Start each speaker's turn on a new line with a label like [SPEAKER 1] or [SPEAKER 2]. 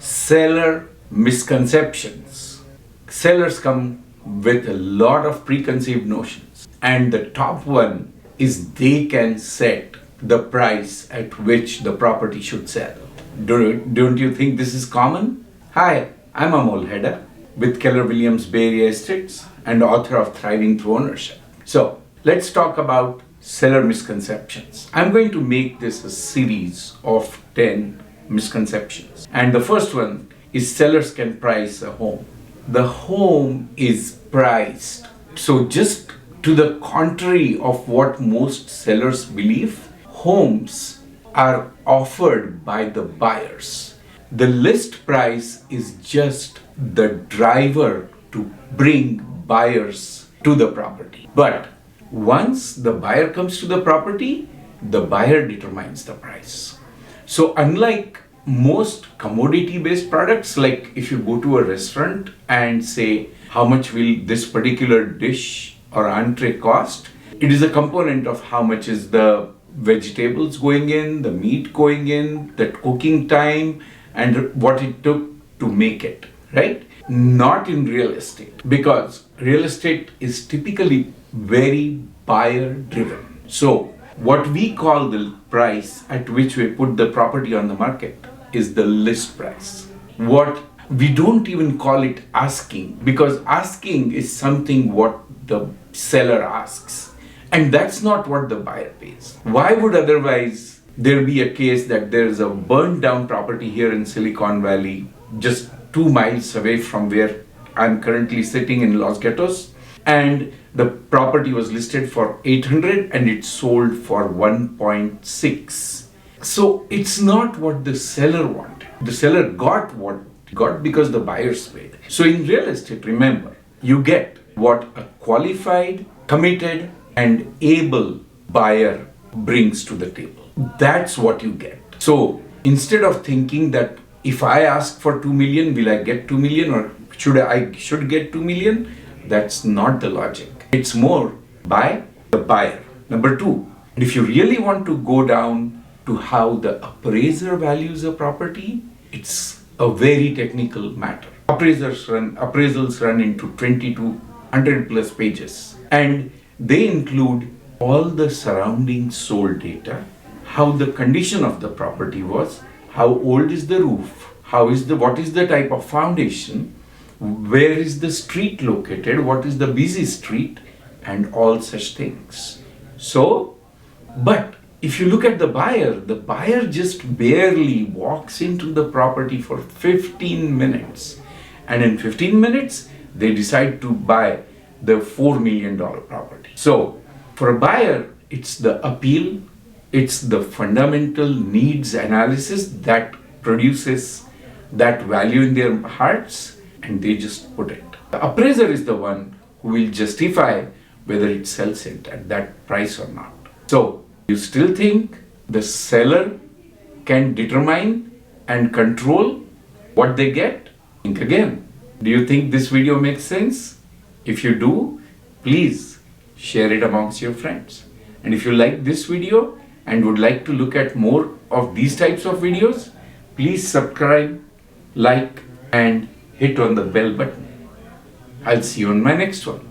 [SPEAKER 1] Seller misconceptions. Sellers come with a lot of preconceived notions, and the top one is they can set the price at which the property should sell. Don't you think this is common? Hi, I'm Amol Heda with Keller Williams Bay Area Estates and author of Thriving Through Ownership. So let's talk about seller misconceptions. I'm going to make this a series of 10 misconceptions. And the first one is sellers can price a home. The home is priced. So just to the contrary of what most sellers believe, homes are offered by the buyers. The list price is just the driver to bring buyers to the property. But once the buyer comes to the property, the buyer determines the price. So unlike most commodity-based products, like if you go to a restaurant and say, how much will this particular dish or entree cost? It is a component of how much is the vegetables going in, the meat going in, the cooking time, and what it took to make it, right? Not in real estate, because real estate is typically very buyer-driven. So what we call the price at which we put the property on the market is the list price. What we don't even call it asking, because asking is something what the seller asks, and that's not what the buyer pays. Why would otherwise there be a case that there is a burned down property here in Silicon Valley, just 2 miles away from where I'm currently sitting in Los Gatos, and the property was listed for 800 and it sold for 1.6. So it's not what the seller wanted. The seller got what he got because the buyers paid. So in real estate, remember, you get what a qualified, committed, and able buyer brings to the table. That's what you get. So instead of thinking that if I ask for 2 million, will I get 2 million, or should get 2 million? That's not the logic. It's more by the buyer. Number 2, if you really want to go down to how the appraiser values a property, it's a very technical matter. Appraisals run into 20 to 100 plus pages, and they include all the surrounding sold data, how the condition of the property was, how old is the roof, what is the type of foundation, where is the street located, what is the busy street, and all such things. So, but if you look at the buyer just barely walks into the property for 15 minutes, and in 15 minutes they decide to buy the $4 million property. So for a buyer, it's the appeal, it's the fundamental needs analysis that produces that value in their hearts, and they just put it. The appraiser is the one who will justify whether it sells it at that price or not. So you still think the seller can determine and control what they get? Think again. Do you think this video makes sense? If you do, please share it amongst your friends. And if you like this video and would like to look at more of these types of videos, please subscribe, like, and hit on the bell button. I'll see you on my next one.